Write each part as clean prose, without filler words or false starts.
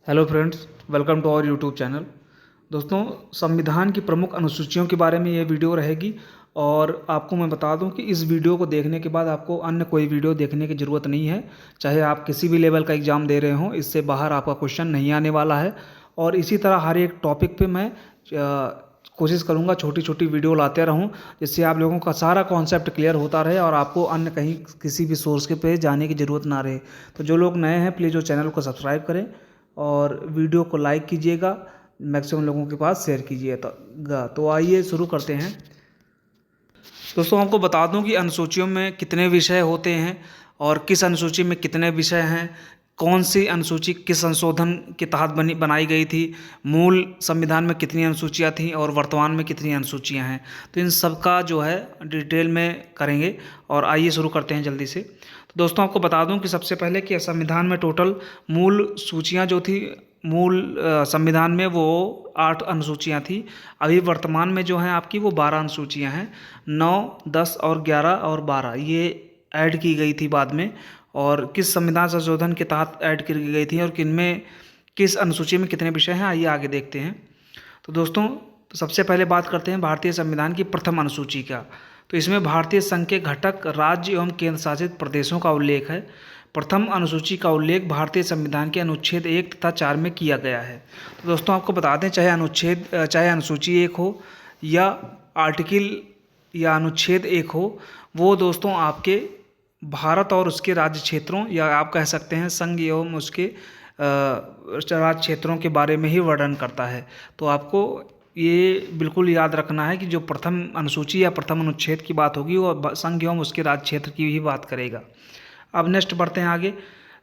Hello friends, welcome to our YouTube channel. दोस्तों, संविधान की प्रमुख अनुसूचियों के बारे में ये वीडियो रहेगी और आपको मैं बता दूं कि इस वीडियो को देखने के बाद आपको अन्य कोई वीडियो देखने की ज़रूरत नहीं है। चाहे आप किसी भी लेवल का एग्ज़ाम दे रहे हों, इससे बाहर आपका क्वेश्चन नहीं आने वाला है। और इसी तरह हर एक टॉपिक पे मैं कोशिश करूंगा छोटी छोटी वीडियो लाते रहूं, जिससे आप लोगों का सारा कॉन्सेप्ट क्लियर होता रहे और आपको अन्य कहीं किसी भी सोर्स के पे जाने की ज़रूरत ना रहे। तो जो लोग नए हैं, प्लीज़ वो चैनल को सब्सक्राइब करें और वीडियो को लाइक कीजिएगा, मैक्सिमम लोगों के पास शेयर कीजिएगा। तो आइए शुरू करते हैं। दोस्तों, आपको बता दूं कि अनुसूचियों में कितने विषय होते हैं और किस अनुसूची में कितने विषय हैं, कौन सी अनुसूची किस संशोधन के तहत बनाई गई थी, मूल संविधान में कितनी अनुसूचियां थीं और वर्तमान में कितनी अनुसूचियां हैं। तो इन सब का जो है डिटेल में करेंगे। और आइए शुरू करते हैं जल्दी से। तो दोस्तों, आपको बता दूं कि सबसे पहले कि संविधान में टोटल मूल सूचियां जो थी, मूल संविधान में वो 8 अनुसूचियां थी। अभी वर्तमान में जो हैं आपकी वो 12 अनुसूचियां हैं। 9, 10 और 11 और 12 ये ऐड की गई थी बाद में। और किस संविधान संशोधन के तहत ऐड की गई थी और किनमें किस अनुसूची में कितने विषय हैं, आइए आगे देखते हैं। तो दोस्तों, सबसे पहले बात करते हैं भारतीय संविधान की प्रथम अनुसूची का। तो इसमें भारतीय संघ के घटक राज्य एवं केंद्र शासित प्रदेशों का उल्लेख है। प्रथम अनुसूची का उल्लेख भारतीय संविधान के अनुच्छेद 1 तथा 4 में किया गया है। तो दोस्तों, आपको बता दें, चाहे अनुसूची 1 हो या आर्टिकल या अनुच्छेद 1 हो, वो दोस्तों आपके भारत और उसके राज्य क्षेत्रों या आप कह सकते हैं संघ एवं उसके राज्य क्षेत्रों के बारे में ही वर्णन करता है। तो आपको ये बिल्कुल याद रखना है कि जो प्रथम अनुसूची या प्रथम अनुच्छेद की बात होगी वो संघ एवं उसके राज्य क्षेत्र की ही बात करेगा। अब नेक्स्ट बढ़ते हैं आगे।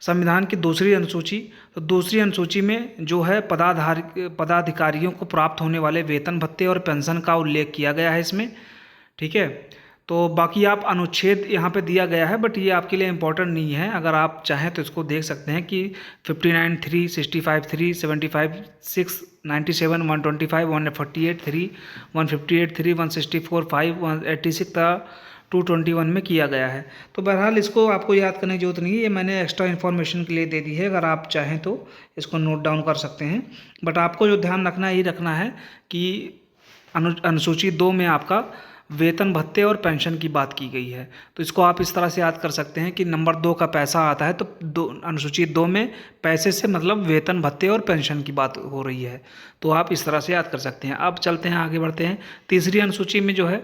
संविधान की दूसरी अनुसूची। तो दूसरी अनुसूची में जो है पदाधिकारियों को प्राप्त होने वाले वेतन भत्ते और पेंशन का उल्लेख किया गया है इसमें। ठीक है, तो बाकी आप अनुच्छेद यहाँ पे दिया गया है, बट ये आपके लिए इम्पोर्टेंट नहीं है। अगर आप चाहें तो इसको देख सकते हैं कि 59(3), 65(3), 75(6), 97, 125, 148(3), 158(3), 164(5), 186 था 221 में किया गया है। तो बहरहाल इसको आपको याद करने की जरूरत नहीं है, ये मैंने एक्स्ट्रा इन्फॉर्मेशन के लिए दे दी है। अगर आप चाहें तो इसको नोट डाउन कर सकते हैं। बट आपको जो ध्यान रखना है, ये रखना है कि अनुसूची 2 में आपका वेतन भत्ते और पेंशन की बात की गई है। तो इसको आप इस तरह से याद कर सकते हैं कि नंबर 2 का पैसा आता है, तो अनुसूची 2 में पैसे से मतलब वेतन भत्ते और पेंशन की बात हो रही है। तो आप इस तरह से याद कर सकते हैं। अब चलते हैं, आगे बढ़ते हैं। तीसरी अनुसूची में जो है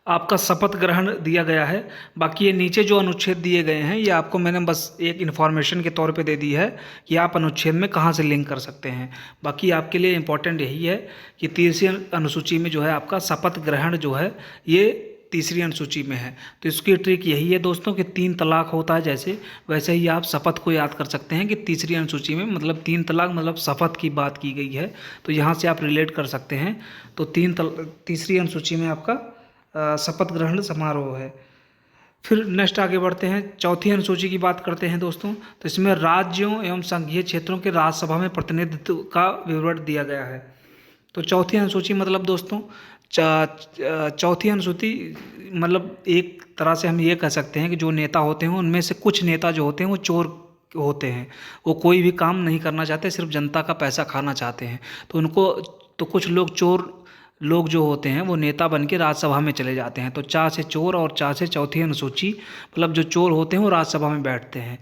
आपका शपथ ग्रहण दिया गया है। बाकी ये नीचे जो अनुच्छेद दिए गए हैं, ये आपको मैंने बस एक इन्फॉर्मेशन के तौर पे दे दी है कि आप अनुच्छेद में कहाँ से लिंक कर सकते हैं। बाकी आपके लिए इम्पोर्टेंट यही है कि तीसरी अनुसूची में जो है आपका शपथ ग्रहण जो है ये तीसरी अनुसूची में है। तो इसकी ट्रिक यही है दोस्तों कि 3 तलाक होता है जैसे, वैसे ही आप शपथ को याद कर सकते हैं कि तीसरी अनुसूची में मतलब 3 तलाक मतलब शपथ की बात की गई है। तो यहाँ से आप रिलेट कर सकते हैं। तो तीसरी अनुसूची में आपका शपथ ग्रहण समारोह है। फिर नेक्स्ट आगे बढ़ते हैं, चौथी अनुसूची की बात करते हैं दोस्तों। तो इसमें राज्यों एवं संघीय क्षेत्रों के राज्यसभा में प्रतिनिधित्व का विवरण दिया गया है। तो चौथी अनुसूची मतलब दोस्तों चौथी अनुसूची मतलब एक तरह से हम ये कह सकते हैं कि जो नेता होते हैं उनमें से कुछ नेता जो होते हैं वो चोर होते हैं। वो कोई भी काम नहीं करना चाहते, सिर्फ जनता का पैसा खाना चाहते हैं। तो कुछ लोग चोर लोग जो होते हैं वो नेता बन के राज्यसभा में चले जाते हैं। तो चा से चोर और चा से चौथी अनुसूची मतलब जो चोर होते हैं वो राज्यसभा में बैठते हैं।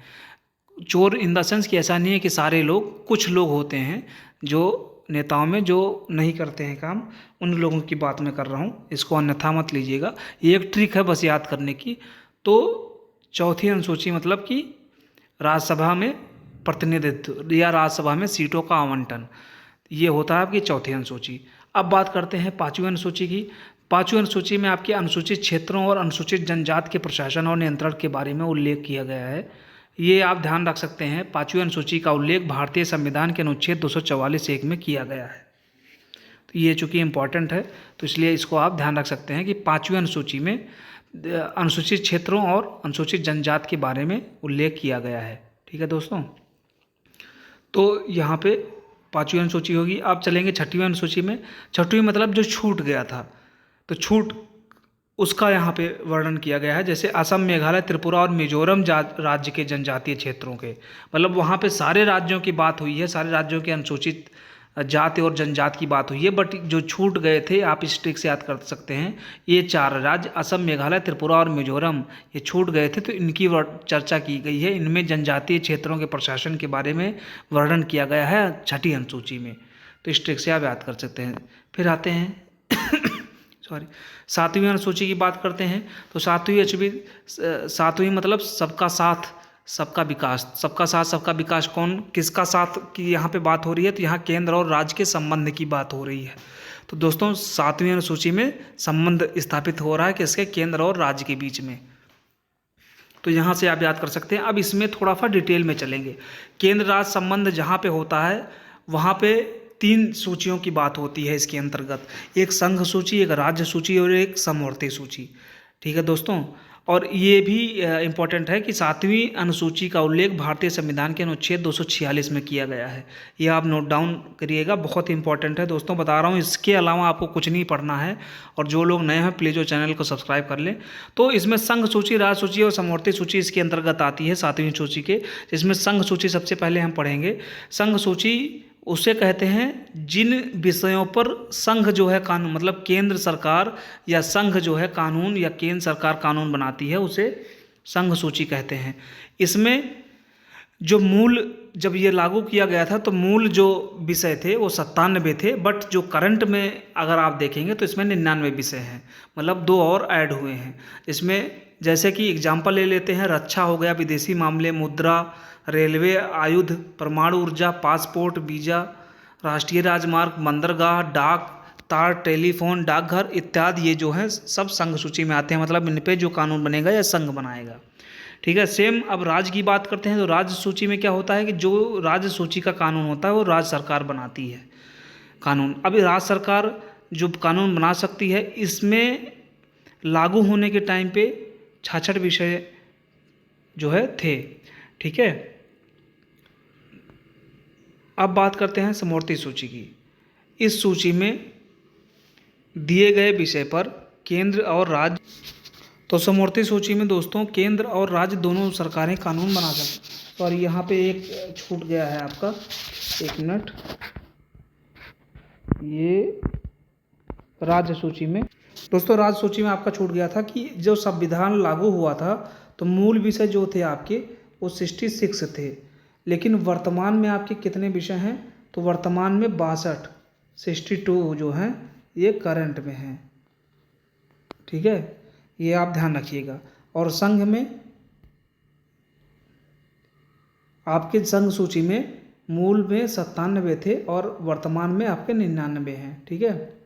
चोर इन द सेंस कि ऐसा नहीं है कि सारे लोग, कुछ लोग होते हैं जो नेताओं में जो नहीं करते हैं काम, उन लोगों की बात मैं कर रहा हूँ। इसको अन्यथा मत लीजिएगा, ये एक ट्रिक है बस याद करने की। तो चौथी अनुसूची मतलब कि राज्यसभा में प्रतिनिधित्व या राज्यसभा में सीटों का आवंटन, ये होता है आपकी चौथी अनुसूची। अब बात करते हैं पांचवी अनुसूची की। पांचवी अनुसूची में आपके अनुसूचित क्षेत्रों और अनुसूचित जनजाति के प्रशासन और नियंत्रण के बारे में उल्लेख किया गया है। ये आप ध्यान रख सकते हैं, पांचवी अनुसूची का उल्लेख भारतीय संविधान के अनुच्छेद 244(1) में किया गया है। तो ये चूँकि इम्पॉर्टेंट है, तो इसलिए इसको आप ध्यान रख सकते हैं कि पांचवी अनुसूची में अनुसूचित क्षेत्रों और अनुसूचित जनजाति के बारे में उल्लेख किया गया है। ठीक है दोस्तों, तो यहाँ पे पांचवी अनुसूची होगी। अब चलेंगे छठवीं अनुसूची में। छठवीं मतलब जो छूट गया था, तो छूट उसका यहाँ पे वर्णन किया गया है। जैसे असम, मेघालय, त्रिपुरा और मिजोरम राज्य के जनजातीय क्षेत्रों के, मतलब वहाँ पे सारे राज्यों की बात हुई है, सारे राज्यों के अनुसूचित जाति और जनजाति की बात हुई है। बट जो छूट गए थे, आप इस ट्रिक से याद कर सकते हैं, ये 4 राज्य असम, मेघालय, त्रिपुरा और मिजोरम, ये छूट गए थे, तो इनकी चर्चा की गई है। इनमें जनजातीय क्षेत्रों के प्रशासन के बारे में वर्णन किया गया है 6ठी अनुसूची में, तो इस ट्रिक से आप याद कर सकते हैं। फिर आते हैं सॉरी 7वीं अनुसूची की बात करते हैं। तो 7वीं मतलब सबका साथ सबका विकास। सबका साथ सबका विकास कौन किसका साथ की यहाँ पे बात हो रही है? तो यहाँ केंद्र और राज्य के संबंध की बात हो रही है। तो दोस्तों 7वीं अनुसूची में संबंध स्थापित हो रहा है किसके? केंद्र और राज्य के बीच में। तो यहाँ से आप याद कर सकते हैं। अब इसमें थोड़ा सा डिटेल में चलेंगे। केंद्र राज्य संबंध जहाँ पे होता है वहाँ पे 3 सूचियों की बात होती है इसके अंतर्गत, एक संघ सूची, एक राज्य सूची और एक समवर्ती सूची। ठीक है दोस्तों, और ये भी इम्पोर्टेंट है कि 7वीं अनुसूची का उल्लेख भारतीय संविधान के अनुच्छेद 246 में किया गया है। ये आप नोट डाउन करिएगा, बहुत इंपॉर्टेंट है दोस्तों, बता रहा हूँ। इसके अलावा आपको कुछ नहीं पढ़ना है, और जो लोग नए हैं प्लीज़ वो चैनल को सब्सक्राइब कर लें। तो इसमें संघ सूची, राज्य सूची और समवर्ती सूची इसके अंतर्गत आती है 7वीं सूची के, जिसमें संघ सूची सबसे पहले हम पढ़ेंगे। संघ सूची उसे कहते हैं जिन विषयों पर संघ जो है कानून, मतलब केंद्र सरकार या संघ जो है कानून या केंद्र सरकार कानून बनाती है, उसे संघ सूची कहते हैं। इसमें जो मूल, जब ये लागू किया गया था तो मूल जो विषय थे वो 97 थे, बट जो करंट में अगर आप देखेंगे तो इसमें 99 विषय हैं, मतलब 2 और ऐड हुए हैं इसमें। जैसे कि एग्जाम्पल ले लेते हैं, रक्षा हो गया, विदेशी मामले, मुद्रा, रेलवे, आयुध, परमाणु ऊर्जा, पासपोर्ट, वीजा, राष्ट्रीय राजमार्ग, बंदरगाह, डाक, तार, टेलीफोन, डाकघर इत्यादि, ये जो है सब संघ सूची में आते हैं। मतलब इन पे जो कानून बनेगा या संघ बनाएगा। ठीक है। सेम अब राज्य की बात करते हैं। तो राज्य सूची में क्या होता है कि जो राज्य सूची का कानून होता है वो राज्य सरकार बनाती है कानून। अभी राज्य सरकार जो कानून बना सकती है, इसमें लागू होने के टाइम पे 66 विषय जो है थे। ठीक है। अब बात करते हैं समवर्ती सूची की। इस सूची में दिए गए विषय पर केंद्र और राज्य, तो समवर्ती सूची में दोस्तों केंद्र और राज्य दोनों सरकारें कानून बना सकती। सॉरी, यहाँ पे एक छूट गया है आपका, 1 मिनट। ये राज्य सूची में दोस्तों, राज्य सूची में आपका छूट गया था कि जो संविधान लागू हुआ था तो मूल विषय जो थे आपके वो 66 थे, लेकिन वर्तमान में आपके कितने विषय हैं? तो वर्तमान में 62 जो हैं ये करंट में हैं। ठीक है, ये आप ध्यान रखिएगा। और संघ में आपके संघ सूची में मूल में 97 थे और वर्तमान में आपके 99 हैं। ठीक है,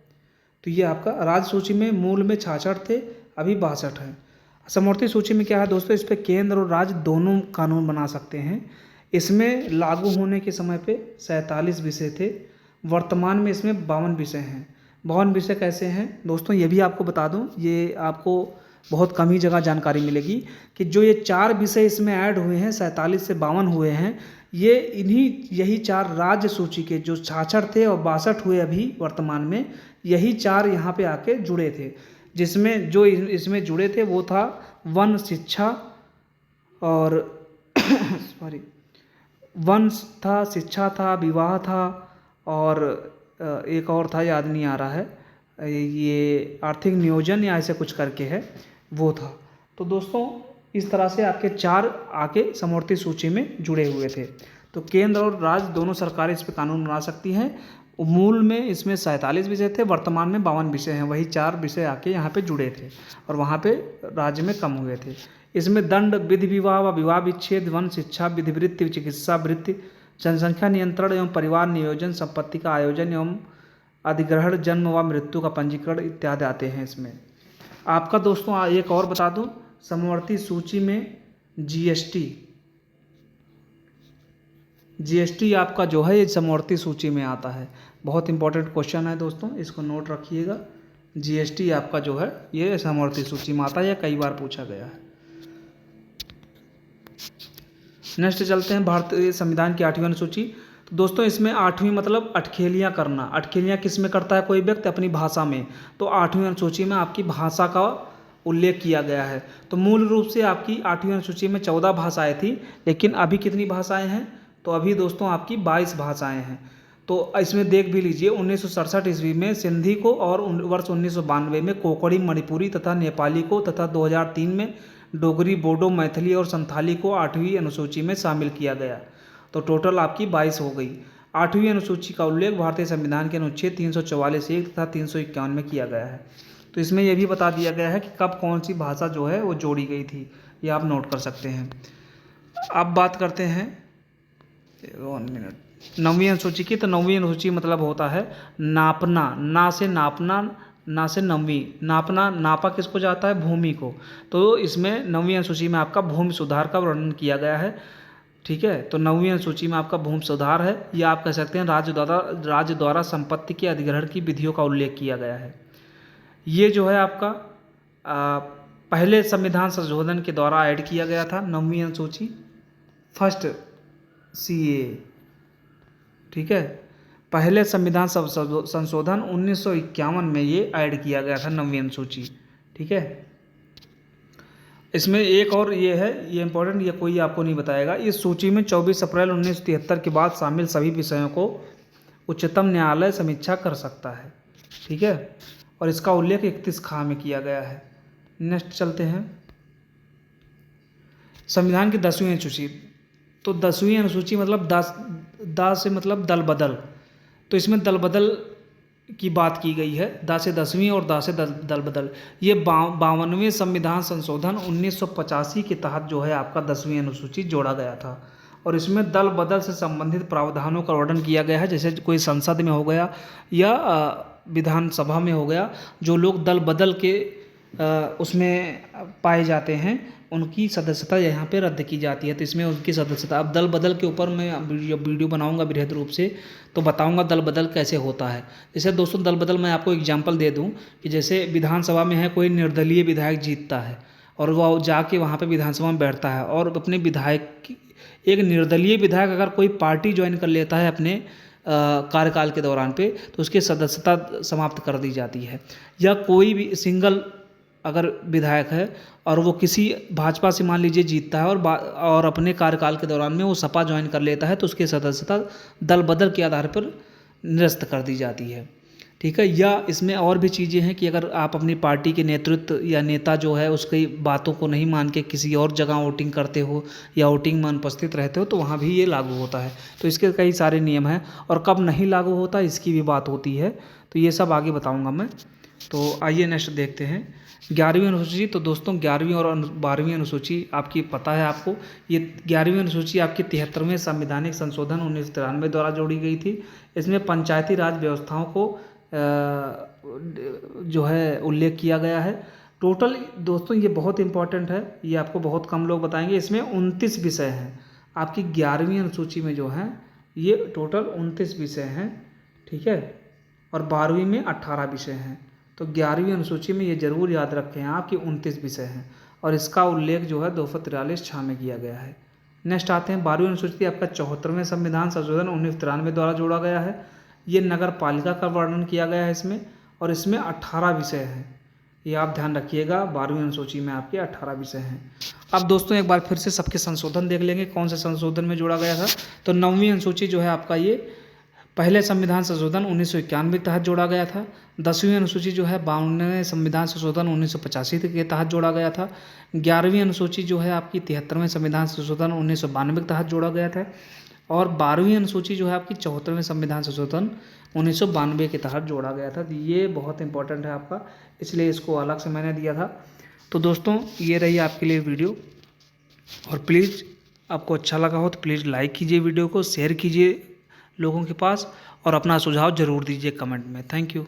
तो ये आपका राज्य सूची में मूल में 66 थे, अभी 62 हैं। समवर्ती सूची में क्या है दोस्तों? इस पर केंद्र और राज्य दोनों कानून बना सकते हैं। इसमें लागू होने के समय पे 47 विषय थे, वर्तमान में इसमें 52 विषय हैं। 52 विषय कैसे हैं दोस्तों, ये भी आपको बता दूं, ये आपको बहुत कम ही जगह जानकारी मिलेगी कि जो ये 4 विषय इसमें ऐड हुए हैं, 47 से 52 हुए हैं, ये यही 4 राज्य सूची के जो 66 थे और 62 हुए अभी वर्तमान में, यही 4 यहाँ पे आके जुड़े थे। जिसमें जो इसमें जुड़े थे वो था वन, शिक्षा और सॉरी, वन था, शिक्षा था, विवाह था, और एक और था, याद नहीं आ रहा है, ये आर्थिक नियोजन या ऐसे कुछ करके है, वो था। तो दोस्तों इस तरह से आपके 4 आके समवर्ती सूची में जुड़े हुए थे। तो केंद्र और राज्य दोनों सरकारें इस पर कानून बना सकती हैं। मूल में इसमें 47 विषय थे, वर्तमान में 52 विषय हैं, वही 4 विषय आके यहाँ पे जुड़े थे और वहाँ पे राज्य में कम हुए थे। इसमें दंड, विधि विवाह व विवाह विच्छेद, वन, शिक्षा, विधिवृत्ति, चिकित्सा वृत्ति, जनसंख्या नियंत्रण एवं परिवार नियोजन, संपत्ति का आयोजन एवं अधिग्रहण, जन्म व मृत्यु का पंजीकरण इत्यादि आते हैं इसमें। आपका दोस्तों एक और बता दूं, समवर्ती सूची में जीएसटी आपका जो है ये समवर्ती सूची में आता है। बहुत इंपॉर्टेंट क्वेश्चन है दोस्तों, इसको नोट रखिएगा। जीएसटी आपका जो है ये समवर्ती सूची में आता है, या कई बार पूछा गया है। नेक्स्ट चलते हैं भारतीय संविधान की 8वीं अनुसूची। तो दोस्तों इसमें 8वीं मतलब अटखेलियाँ करना। अटखेलियाँ किस में करता है कोई व्यक्ति? अपनी भाषा में। तो 8वीं अनुसूची में आपकी भाषा का उल्लेख किया गया है। तो मूल रूप से आपकी 8वीं अनुसूची में 14 भाषाएं थी, लेकिन अभी कितनी भाषाएं हैं? तो अभी दोस्तों आपकी 22 भाषाएं हैं। तो इसमें देख भी लीजिए, 1967 ईस्वी में सिंधी को और वर्ष 1992 में कोंकणी, मणिपुरी तथा नेपाली को तथा 2003 में डोगरी, बोडो, मैथिली और संथाली को 8वीं अनुसूची में शामिल किया गया। तो टोटल आपकी 22 हो गई। 8वीं अनुसूची का उल्लेख भारतीय संविधान के अनुच्छेद 344(1) तथा 351 में किया गया है। तो इसमें यह भी बता दिया गया है कि कब कौन सी भाषा जो है वो जोड़ी गई थी, ये आप नोट कर सकते हैं। अब बात करते हैं 1 मिनट 9वीं अनुसूची की। तो 9वीं अनुसूची मतलब होता है नापना, ना से नापना, ना से 9वीं, नापना, नापा किसको जाता है? भूमि को। तो इसमें 9वीं अनुसूची में आपका भूमि सुधार का वर्णन किया गया है। ठीक है, तो 9वीं अनुसूची में आपका भूमि सुधार है, या आप कह सकते हैं राज्य द्वारा संपत्ति के अधिग्रहण की विधियों का उल्लेख किया गया है। ये जो है आपका पहले संविधान संशोधन के द्वारा ऐड किया गया था 9वीं अनुसूची, फर्स्ट CA। ठीक है, पहले संविधान संशोधन 1951 में ये ऐड किया गया था 9वीं अनुसूची। ठीक है, इसमें एक और ये है, ये इंपॉर्टेंट, ये कोई आपको नहीं बताएगा। इस सूची में 24 अप्रैल 1973 के बाद शामिल सभी विषयों को उच्चतम न्यायालय समीक्षा कर सकता है। ठीक है, और इसका उल्लेख 31 खां में किया गया है। नेक्स्ट चलते हैं संविधान की 10वीं अनुसूची। तो 10वीं अनुसूची मतलब दा से मतलब दल बदल। तो इसमें दल बदल की बात की गई है, दा से 10वीं और दा से दल बदल। ये 52वें संविधान संशोधन 1985 के तहत जो है आपका 10वीं अनुसूची जोड़ा गया था, और इसमें दल बदल से संबंधित प्रावधानों का वर्णन किया गया है। जैसे कोई संसद में हो गया या विधानसभा में हो गया, जो लोग दल बदल के उसमें पाए जाते हैं, उनकी सदस्यता यहाँ पे रद्द की जाती है। तो इसमें उनकी सदस्यता, अब दल बदल के ऊपर मैं वीडियो बनाऊंगा बृहद रूप से, तो बताऊंगा दल बदल कैसे होता है। जैसे दोस्तों दल बदल मैं आपको एग्जांपल दे दूं कि जैसे विधानसभा में है कोई निर्दलीय विधायक जीतता है और वह जाके वहाँ पे विधानसभा में बैठता है, और अपने विधायक, एक निर्दलीय विधायक अगर कोई पार्टी ज्वाइन कर लेता है अपने कार्यकाल के दौरान पे, तो उसकी सदस्यता समाप्त कर दी जाती है। या कोई भी सिंगल अगर विधायक है और वो किसी भाजपा से मान लीजिए जीतता है और अपने कार्यकाल के दौरान में वो सपा ज्वाइन कर लेता है, तो उसकी सदस्यता दल बदल के आधार पर निरस्त कर दी जाती है। ठीक है, या इसमें और भी चीज़ें हैं कि अगर आप अपनी पार्टी के नेतृत्व या नेता जो है उसकी बातों को नहीं मान के किसी और जगह वोटिंग करते हो या वोटिंग में अनुपस्थित रहते हो, तो वहाँ भी ये लागू होता है। तो इसके कई सारे नियम हैं, और कब नहीं लागू होता इसकी भी बात होती है। तो ये सब आगे बताऊँगा मैं। तो आइए नेक्स्ट देखते हैं 11वीं अनुसूची। तो दोस्तों 11वीं और 12वीं अनुसूची आपकी पता है आपको, ये 11वीं अनुसूची आपकी 73वें संवैधानिक संशोधन 1993 द्वारा जोड़ी गई थी। इसमें पंचायती राज व्यवस्थाओं को जो है उल्लेख किया गया है। टोटल दोस्तों ये बहुत इंपॉर्टेंट है, ये आपको बहुत कम लोग बताएंगे। इसमें 29 विषय हैं आपकी 11वीं अनुसूची में जो हैं, ये टोटल 29 विषय हैं। ठीक है, और 12वीं में 18 विषय हैं। तो 11वीं अनुसूची में ये जरूर याद रखें आप कि 29 विषय हैं, और इसका उल्लेख जो है 243 छा में किया गया है। नेक्स्ट आते हैं 12वीं अनुसूची, आपका 74वें संविधान संशोधन 1993 द्वारा जोड़ा गया है। ये नगर पालिका का वर्णन किया गया है इसमें, और इसमें 18 विषय हैं। ये आप ध्यान रखिएगा, 12वीं अनुसूची में आपके 18 विषय हैं। अब दोस्तों एक बार फिर से सबके संशोधन देख लेंगे, कौन से संशोधन में जोड़ा गया था। तो 9वीं अनुसूची जो है आपका ये पहले संविधान संशोधन 1991 के तहत जोड़ा गया था। 10वीं अनुसूची जो है 52वें संविधान संशोधन 1985 के तहत जोड़ा गया था। 11वीं अनुसूची जो है आपकी 73वें संविधान संशोधन 1992 के तहत जोड़ा गया था। और 12वीं अनुसूची जो है आपकी 74वें संविधान संशोधन 1992 के तहत जोड़ा गया था। तो ये बहुत इंपॉर्टेंट है आपका, इसलिए इसको अलग से मैंने दिया था। तो दोस्तों ये रही आपके लिए वीडियो, और प्लीज़ आपको अच्छा लगा हो तो प्लीज़ लाइक कीजिए, वीडियो को शेयर कीजिए लोगों के पास, और अपना सुझाव ज़रूर दीजिए कमेंट में। Thank you.